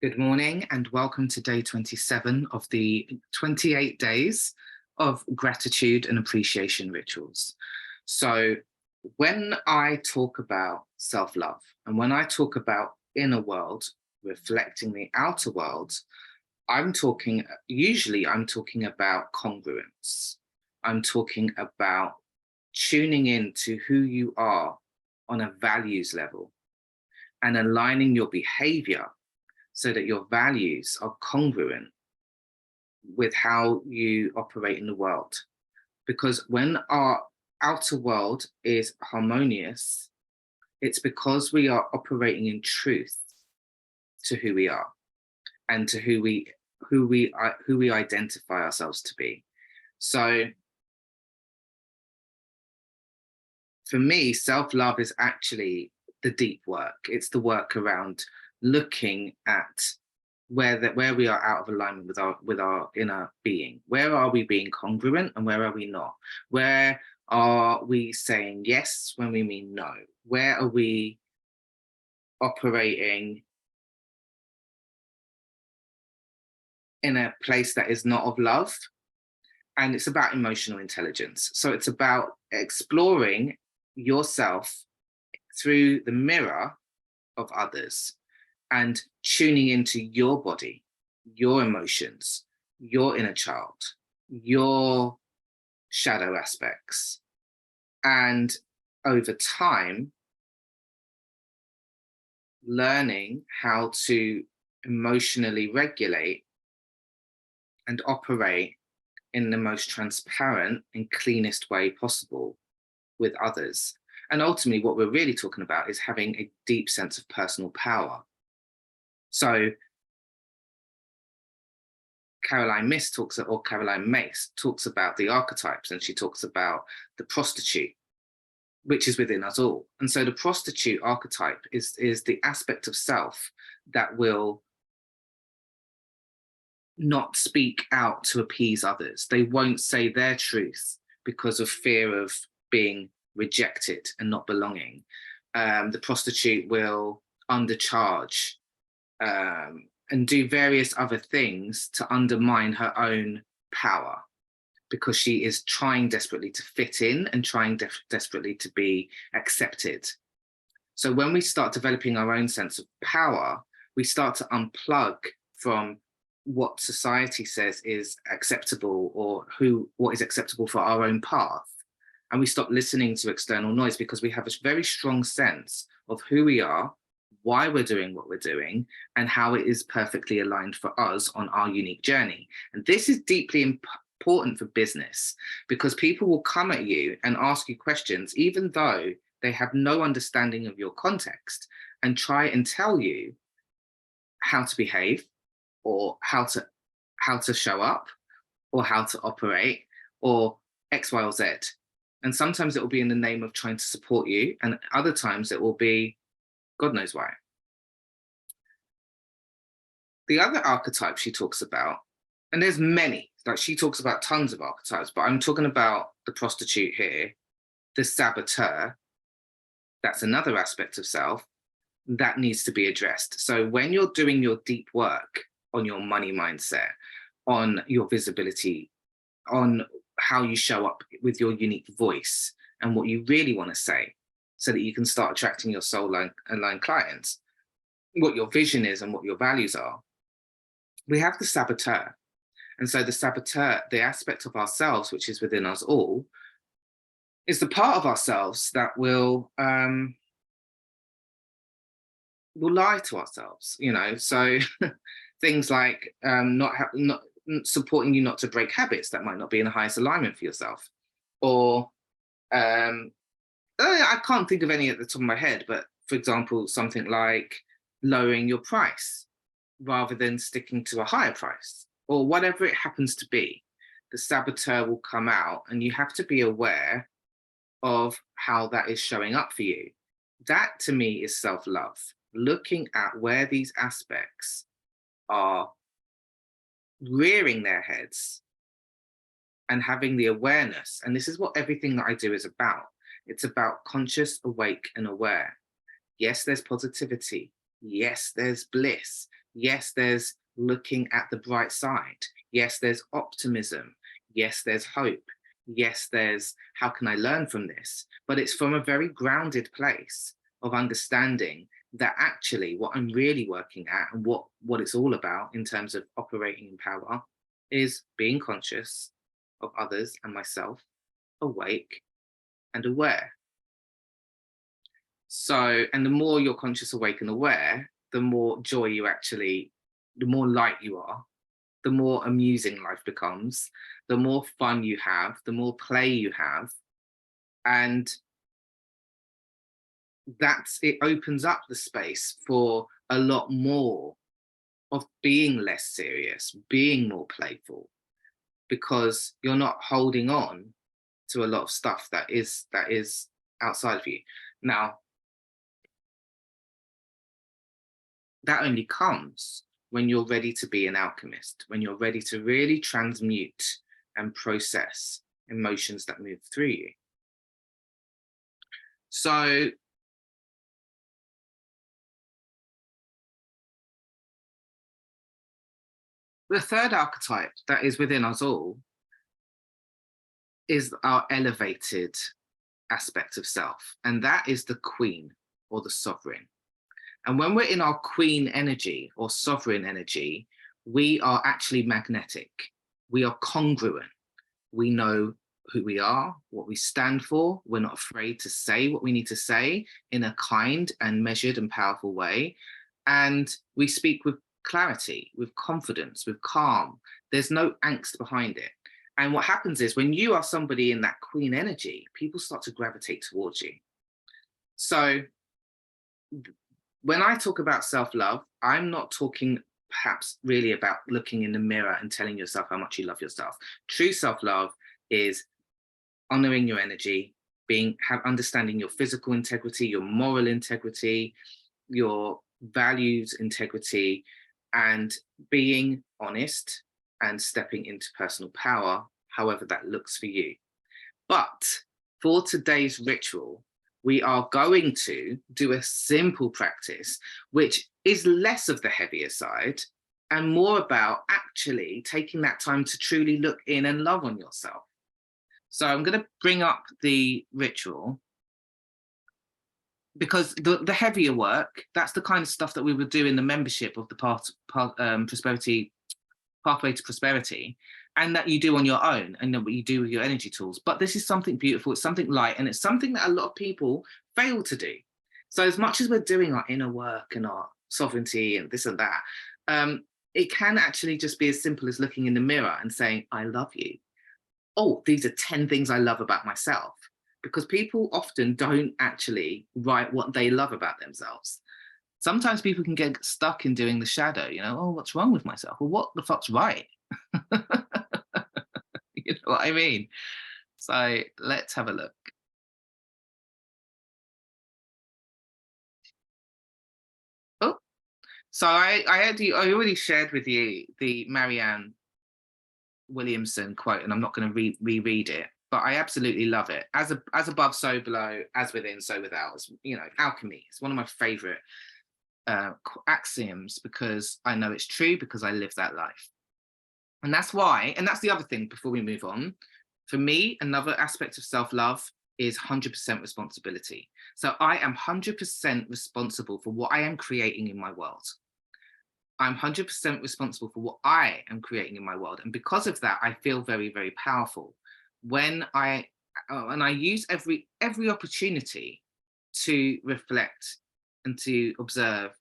Good morning and welcome to day 27 of the 28 days of gratitude and appreciation rituals. So, when I talk about self love and when I talk about inner world reflecting the outer world, I'm talking about congruence. I'm talking about tuning in to who you are on a values level and aligning your behavior so that your values are congruent with how you operate in the world. Because when our outer world is harmonious, it's because we are operating in truth to who we are and to who we identify ourselves to be. So for me, self-love is actually the deep work. It's the work around looking at where we are out of alignment with our inner being. Where are we being congruent and where are we not? Where are we saying yes when we mean no? Where are we operating in a place that is not of love? And it's about emotional intelligence. So it's about exploring yourself through the mirror of others and tuning into your body, your emotions, your inner child, your shadow aspects. And over time, learning how to emotionally regulate and operate in the most transparent and cleanest way possible with others. And ultimately, what we're really talking about is having a deep sense of personal power. So Caroline Mace talks about the archetypes, and she talks about the prostitute, which is within us all. And so the prostitute archetype is the aspect of self that will not speak out to appease others. They won't say their truth because of fear of being rejected and not belonging. The prostitute will undercharge and do various other things to undermine her own power because she is trying desperately to fit in and trying desperately to be accepted. So when we start developing our own sense of power, we start to unplug from what society says is acceptable or what is acceptable for our own path. And we stop listening to external noise because we have a very strong sense of who we are, why we're doing what we're doing, and how it is perfectly aligned for us on our unique journey. And this is deeply important for business because people will come at you and ask you questions, even though they have no understanding of your context, and try and tell you how to behave or how to show up or how to operate or X, Y, or Z. And sometimes it will be in the name of trying to support you, and other times it will be God knows why. The other archetype she talks about, and there's many, like she talks about tons of archetypes, but I'm talking about the prostitute here, the saboteur. That's another aspect of self that needs to be addressed. So when you're doing your deep work on your money mindset, on your visibility, on how you show up with your unique voice and what you really want to say so that you can start attracting your soul aligned clients, what your vision is and what your values are, we have the saboteur. And so the saboteur, the aspect of ourselves, which is within us all, is the part of ourselves that will lie to ourselves, so things like not supporting you not to break habits that might not be in the highest alignment for yourself, or I can't think of any at the top of my head, but for example, something like lowering your price rather than sticking to a higher price, or whatever it happens to be. The saboteur will come out, and you have to be aware of how that is showing up for you. That to me is self-love, looking at where these aspects are rearing their heads and having the awareness. And this is what everything that I do is about. It's about conscious, awake, and aware. Yes, there's positivity. Yes, there's bliss. Yes, there's looking at the bright side. Yes, there's optimism. Yes, there's hope. Yes, there's how can I learn from this? But it's from a very grounded place of understanding that actually what I'm really working at and what it's all about in terms of operating in power is being conscious of others and myself, awake and aware. So, and the more you're conscious, awake, and aware, the more joy you actually, the more light you are, the more amusing life becomes, the more fun you have, the more play you have. And that's it opens up the space for a lot more of being less serious, being more playful, because you're not holding on to a lot of stuff that is outside of you. Now, that only comes when you're ready to be an alchemist, when you're ready to really transmute and process emotions that move through you. So the third archetype that is within us all is our elevated aspect of self, and that is the queen or the sovereign. And when we're in our queen energy or sovereign energy, we are actually magnetic. We are congruent. We know who we are, what we stand for. We're not afraid to say what we need to say in a kind and measured and powerful way. And we speak with clarity, with confidence, with calm. There's no angst behind it. And what happens is when you are somebody in that queen energy, people start to gravitate towards you. So when I talk about self-love, I'm not talking perhaps really about looking in the mirror and telling yourself how much you love yourself. True self-love is honoring your energy, understanding your physical integrity, your moral integrity, your values integrity, and being honest and stepping into personal power, however that looks for you. But for today's ritual, we are going to do a simple practice, which is less of the heavier side and more about actually taking that time to truly look in and love on yourself. So I'm going to bring up the ritual because the heavier work, that's the kind of stuff that we would do in the membership of the prosperity pathway to prosperity, and that you do on your own and then what you do with your energy tools. But this is something beautiful, it's something light, and it's something that a lot of people fail to do. So as much as we're doing our inner work and our sovereignty and this and that, it can actually just be as simple as looking in the mirror and saying, I love you. Oh, these are 10 things I love about myself. Because people often don't actually write what they love about themselves. Sometimes people can get stuck in doing the shadow, oh, what's wrong with myself? Well, what the fuck's right? You know what I mean? So let's have a look. Oh, so I already shared with you the Marianne Williamson quote, and I'm not going to reread it, but I absolutely love it. As above, so below, as within, so without. It's, alchemy. It's one of my favorite axioms because I know it's true because I live that life. And that's why, and that's the other thing before we move on. For me, another aspect of self-love is 100% responsibility. So I am 100% responsible for what I am creating in my world. I'm 100% responsible for what I am creating in my world. And because of that, I feel very, very powerful. And I use every opportunity to reflect and to observe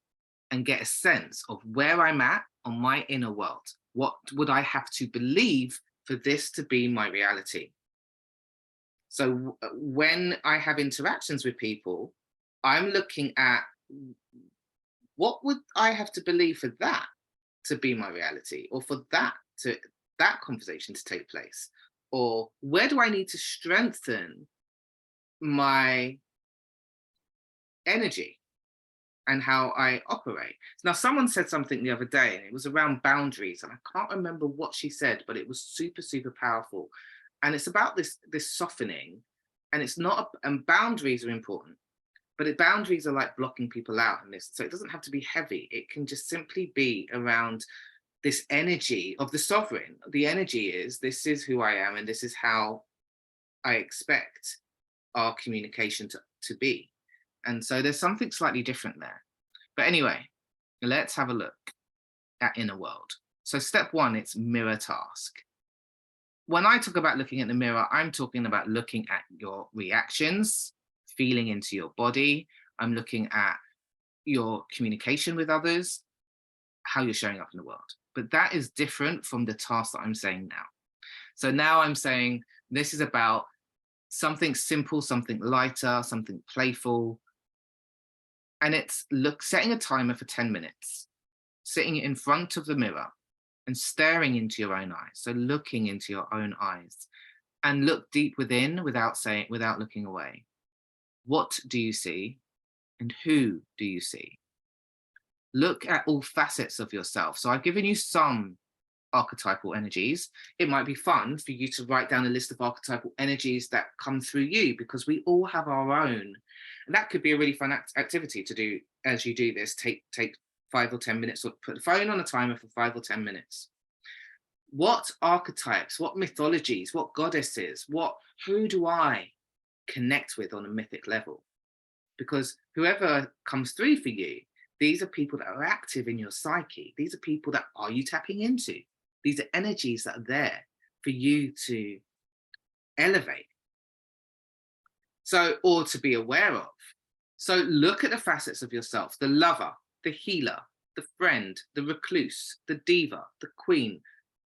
and get a sense of where I'm at on my inner world. What would I have to believe for this to be my reality? So when I have interactions with people, I'm looking at what would I have to believe for that to be my reality, or for that conversation to take place, or where do I need to strengthen my energy and how I operate. Now, someone said something the other day, and it was around boundaries, and I can't remember what she said, but it was super, super powerful. And it's about this softening, and it's not, and boundaries are important. But boundaries are like blocking people out in this. So it doesn't have to be heavy. It can just simply be around this energy of the sovereign. The energy is, this is who I am and this is how I expect our communication to be. And so there's something slightly different there. But anyway, let's have a look at inner world. So step one, it's mirror task. When I talk about looking at the mirror, I'm talking about looking at your reactions, feeling into your body. I'm looking at your communication with others, how you're showing up in the world. But that is different from the task that I'm saying now. So now I'm saying this is about something simple, something lighter, something playful. And it's setting a timer for 10 minutes, sitting in front of the mirror and staring into your own eyes. So looking into your own eyes, and look deep within without looking away. What do you see and who do you see? Look at all facets of yourself. So I've given you some archetypal energies. It might be fun for you to write down a list of archetypal energies that come through you, because we all have our own. And that could be a really fun activity to do as you do this. Take 5 or 10 minutes, or put the phone on a timer for 5 or 10 minutes. What archetypes, what mythologies, what goddesses, who do I connect with on a mythic level? Because whoever comes through for you, these are people that are active in your psyche. These are people that are you tapping into. These are energies that are there for you to elevate. So, or to be aware of. So look at the facets of yourself: the lover, the healer, the friend, the recluse, the diva, the queen,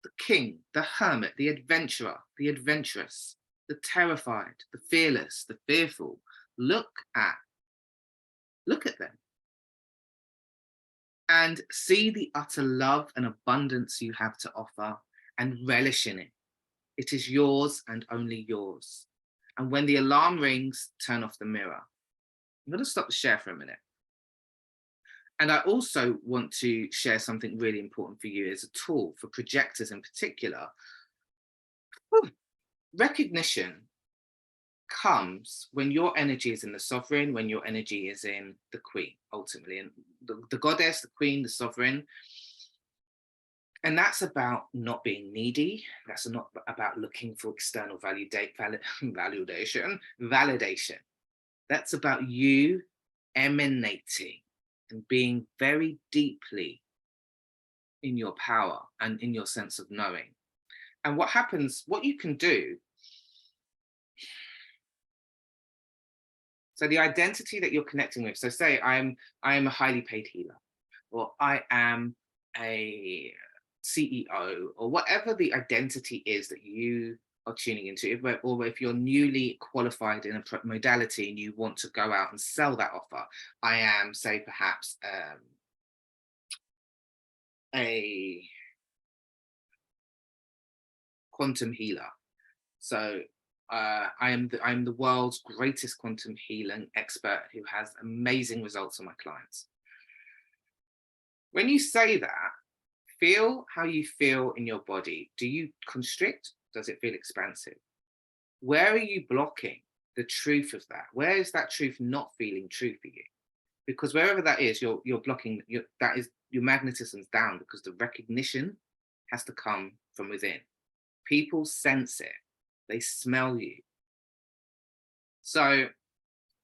the king, the hermit, the adventurer, the adventurous, the terrified, the fearless, the fearful. Look at them and see the utter love and abundance you have to offer, and relish in it. It is yours and only yours. And when the alarm rings, turn off the mirror. I'm going to stop the share for a minute. And I also want to share something really important for you as a tool for projectors in particular. Recognition comes when your energy is in the sovereign, when your energy is in the queen, ultimately, and the goddess, the queen, the sovereign. And that's about not being needy. That's not about looking for external validation. That's about you emanating and being very deeply in your power and in your sense of knowing. And what happens, what you can do, so the identity that you're connecting with, so say I am a highly paid healer, or I am a CEO, or whatever the identity is that you are tuning into, or if you're newly qualified in a modality and you want to go out and sell that offer. I am, say, perhaps a quantum healer. So I'm the world's greatest quantum healing expert who has amazing results on my clients. When you say that, feel how you feel in your body. Do you constrict? Does it feel expansive? Where are you blocking the truth of that? Where is that truth not feeling true for you? Because wherever that is, you're blocking. That is, your magnetism's down, because the recognition has to come from within. People sense it. They smell you. So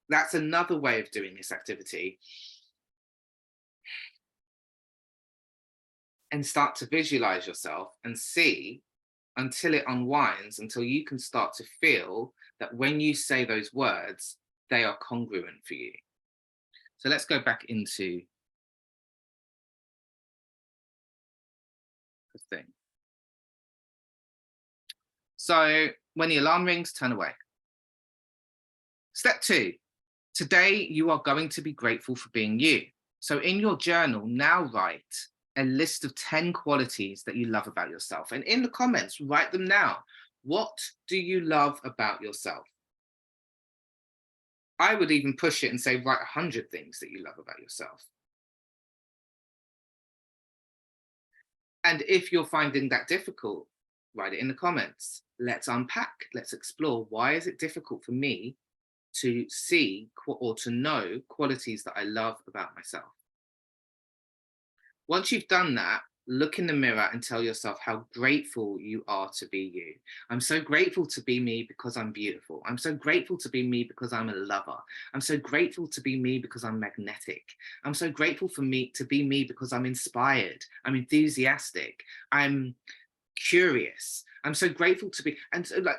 that's another way of doing this activity. And start to visualize yourself and see until it unwinds, until you can start to feel that when you say those words, they are congruent for you. So let's go back into the thing. So when the alarm rings, turn away. Step 2, today you are going to be grateful for being you. So in your journal, now write a list of 10 qualities that you love about yourself. And in the comments, write them now. What do you love about yourself? I would even push it and say, write 100 things that you love about yourself. And if you're finding that difficult, write it in the comments. Let's unpack, let's explore. Why is it difficult for me to see or to know qualities that I love about myself. Once you've done that, look in the mirror and tell yourself how grateful you are to be you. I'm so grateful to be me because I'm beautiful. I'm so grateful to be me because I'm a lover. I'm so grateful to be me because I'm magnetic. I'm so grateful for me to be me because I'm inspired. I'm enthusiastic. I'm curious. I'm so grateful to be, and so like,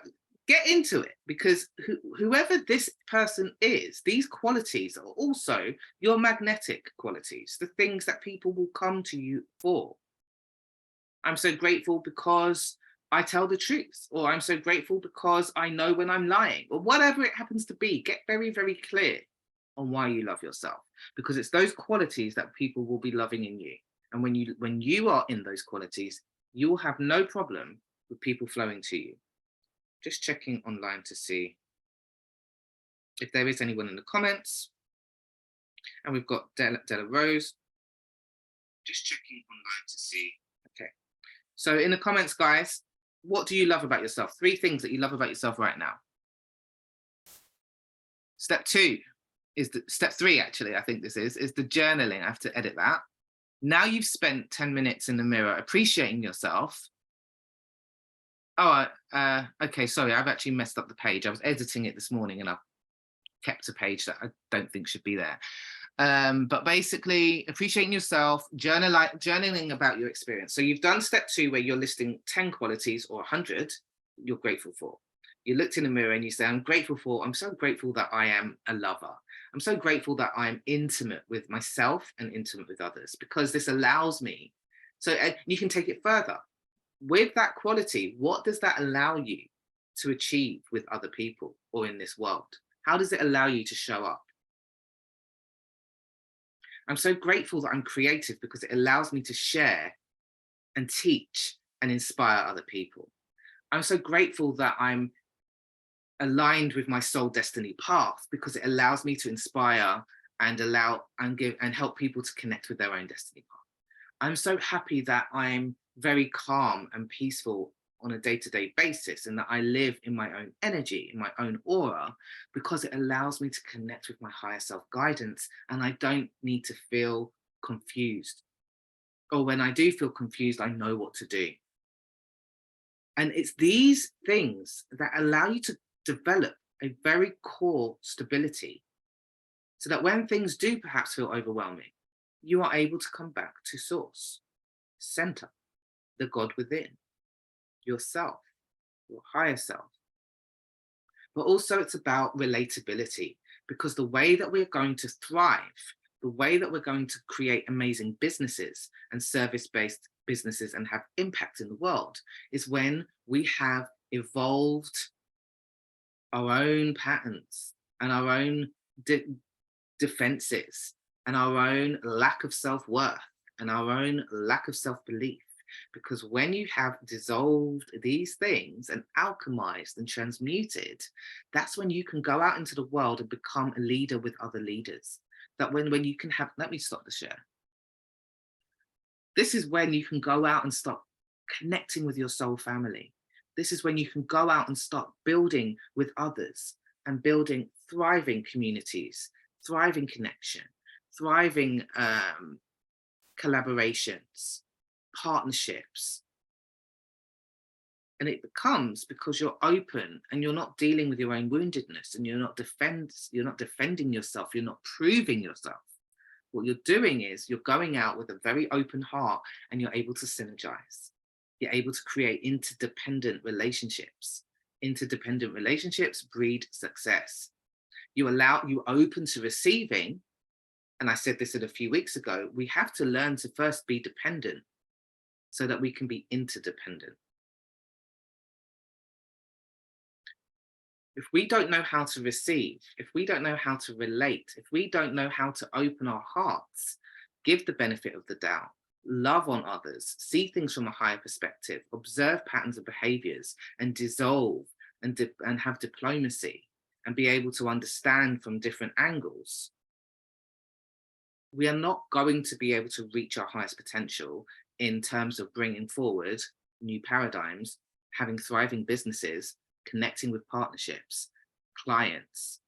get into it, because whoever this person is, these qualities are also your magnetic qualities, the things that people will come to you for. I'm so grateful because I tell the truth, or I'm so grateful because I know when I'm lying, or whatever it happens to be. Get very, very clear on why you love yourself, because it's those qualities that people will be loving in you. And when you are in those qualities, you will have no problem with people flowing to you. Just checking online to see if there is anyone in the comments. And we've got Della Rose. Just checking online to see. Okay. So in the comments, guys, what do you love about yourself? 3 things that you love about yourself right now. Step 2 is step 3, actually, I think this is the journaling. I have to edit that. Now you've spent 10 minutes in the mirror appreciating yourself. Oh, okay, sorry, I've actually messed up the page. I was editing it this morning and I've kept a page that I don't think should be there. But basically, appreciating yourself, journaling about your experience. So you've done step 2, where you're listing 10 qualities or 100 you're grateful for. You looked in the mirror and you say, I'm so grateful that I am a lover. I'm so grateful that I'm intimate with myself and intimate with others, because this allows me. So you can take it further. With that quality, what does that allow you to achieve with other people or in this world? How does it allow you to show up? I'm so grateful that I'm creative, because it allows me to share and teach and inspire other people. I'm so grateful that I'm aligned with my soul destiny path, because it allows me to inspire and give and help people to connect with their own destiny path. I'm so happy that I'm very calm and peaceful on a day-to-day basis, and that I live in my own energy, in my own aura, because it allows me to connect with my higher self guidance, and I don't need to feel confused. Or when I do feel confused, I know what to do. And it's these things that allow you to develop a very core stability, so that when things do perhaps feel overwhelming, you are able to come back to source, center, the God within, yourself, your higher self. But also it's about relatability, because the way that we're going to thrive, the way that we're going to create amazing businesses and service-based businesses and have impact in the world, is when we have evolved our own patterns and our own defenses and our own lack of self-worth and our own lack of self-belief. Because when you have dissolved these things and alchemized and transmuted, that's when you can go out into the world and become a leader with other leaders. That when you can have, let me stop the share. This is when you can go out and start connecting with your soul family. This is when you can go out and start building with others and building thriving communities, thriving connection, thriving collaborations, partnerships. And it becomes because you're open and you're not dealing with your own woundedness, and you're not defending yourself, you're not proving yourself. What you're doing is you're going out with a very open heart, and you're able to synergize. You're able to create interdependent relationships. Interdependent relationships breed success. You open to receiving. And I said this a few weeks ago, we have to learn to first be dependent so that we can be interdependent. If we don't know how to receive, if we don't know how to relate, if we don't know how to open our hearts, give the benefit of the doubt, love on others, see things from a higher perspective, observe patterns of behaviors, and dissolve and have diplomacy, and be able to understand from different angles, we are not going to be able to reach our highest potential in terms of bringing forward new paradigms, having thriving businesses, connecting with partnerships, clients,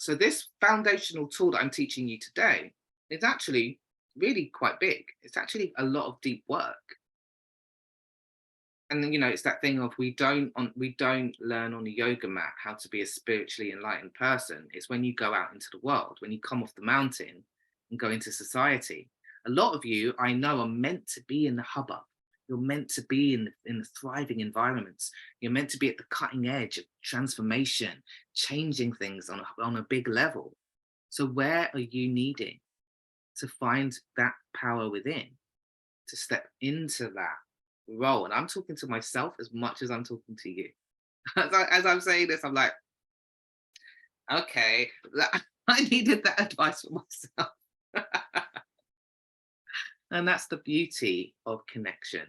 So this foundational tool that I'm teaching you today is actually really quite big. It's actually a lot of deep work. And then, it's that thing of we don't learn on a yoga mat how to be a spiritually enlightened person. It's when you go out into the world, when you come off the mountain and go into society. A lot of you I know are meant to be in the hubbub. You're meant to be in the thriving environments. You're meant to be at the cutting edge of transformation, changing things on a big level. So where are you needing to find that power within, to step into that role? And I'm talking to myself as much as I'm talking to you. As I'm saying this, I'm like, okay, I needed that advice for myself. And that's the beauty of connection.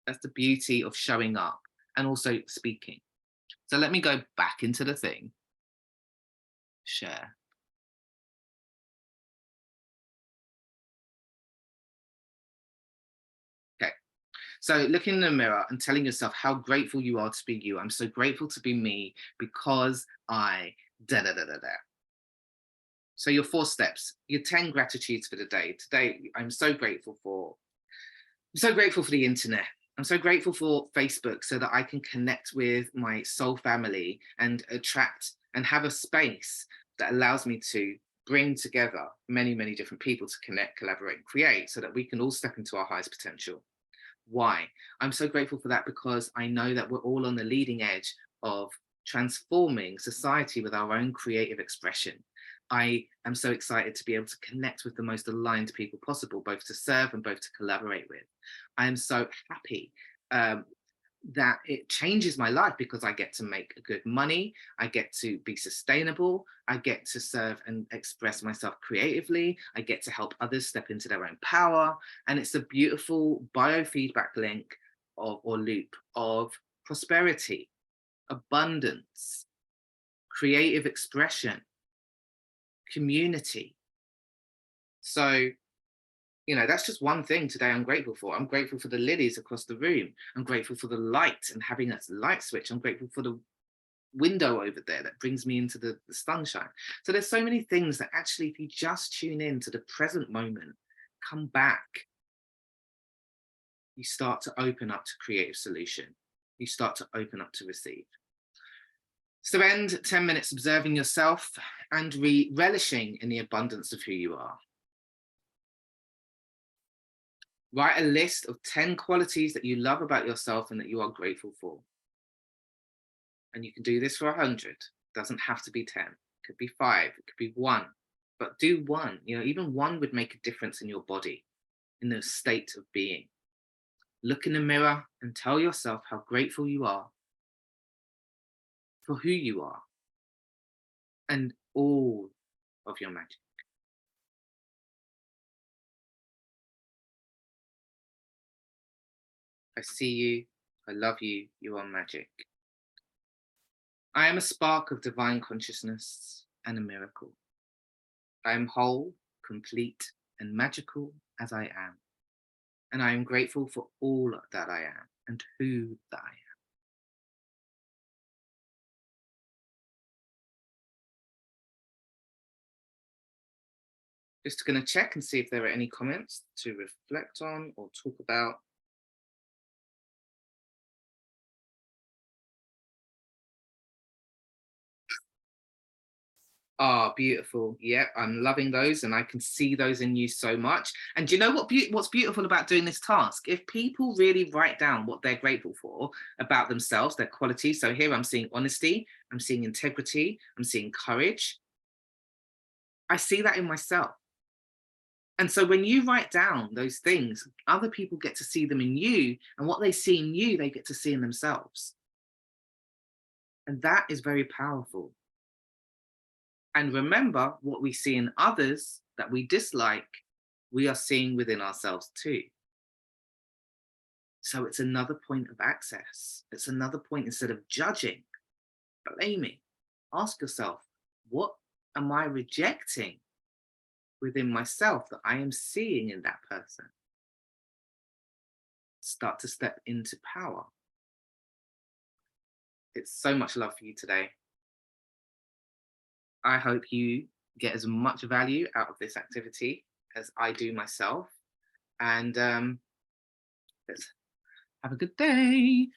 That's the beauty of showing up and also speaking. So let me go back into the thing. Share. Okay. So looking in the mirror and telling yourself how grateful you are to be you. I'm so grateful to be me because I da da da da da. So your 4 steps, your 10 gratitudes for the day. Today, I'm so grateful for the internet. I'm so grateful for Facebook so that I can connect with my soul family and attract and have a space that allows me to bring together many, many different people to connect, collaborate, and create so that we can all step into our highest potential. Why? I'm so grateful for that because I know that we're all on the leading edge of transforming society with our own creative expression. I am so excited to be able to connect with the most aligned people possible, both to serve and both to collaborate with. I am so happy um, that it changes my life because I get to make good money, I get to be sustainable, I get to serve and express myself creatively, I get to help others step into their own power. And it's a beautiful biofeedback link or loop of prosperity, abundance, creative expression, community. So that's just one thing today I'm grateful for. I'm grateful for the lilies across the room. I'm grateful for the light and having a light switch. I'm grateful for the window over there that brings me into the sunshine. So there's so many things that actually, if you just tune in to the present moment, come back, you start to open up to creative solution. You start to open up to receive. Spend 10 minutes observing yourself and relishing in the abundance of who you are. Write a list of 10 qualities that you love about yourself and that you are grateful for. And you can do this for 100. It doesn't have to be 10. It could be 5. It could be 1. But do 1. Even 1 would make a difference in your body, in the state of being. Look in the mirror and tell yourself how grateful you are for who you are and all of your magic. I see you. I love you. You are magic. I am a spark of divine consciousness and a miracle. I am whole, complete, and magical as I am. And I am grateful for all that I am and who that I am. Just going to check and see if there are any comments to reflect on or talk about. Ah, beautiful. Yeah, I'm loving those and I can see those in you so much. And do you know what's beautiful about doing this task? If people really write down what they're grateful for about themselves, their qualities. So here I'm seeing honesty, I'm seeing integrity, I'm seeing courage. I see that in myself. And so when you write down those things, other people get to see them in you, and what they see in you, they get to see in themselves. And that is very powerful. And remember, what we see in others that we dislike, we are seeing within ourselves too. So it's another point of access. It's another point, instead of judging, blaming, ask yourself, what am I rejecting within myself that I am seeing in that person? Start to step into power. It's so much love for you today. I hope you get as much value out of this activity as I do myself. And let's have a good day.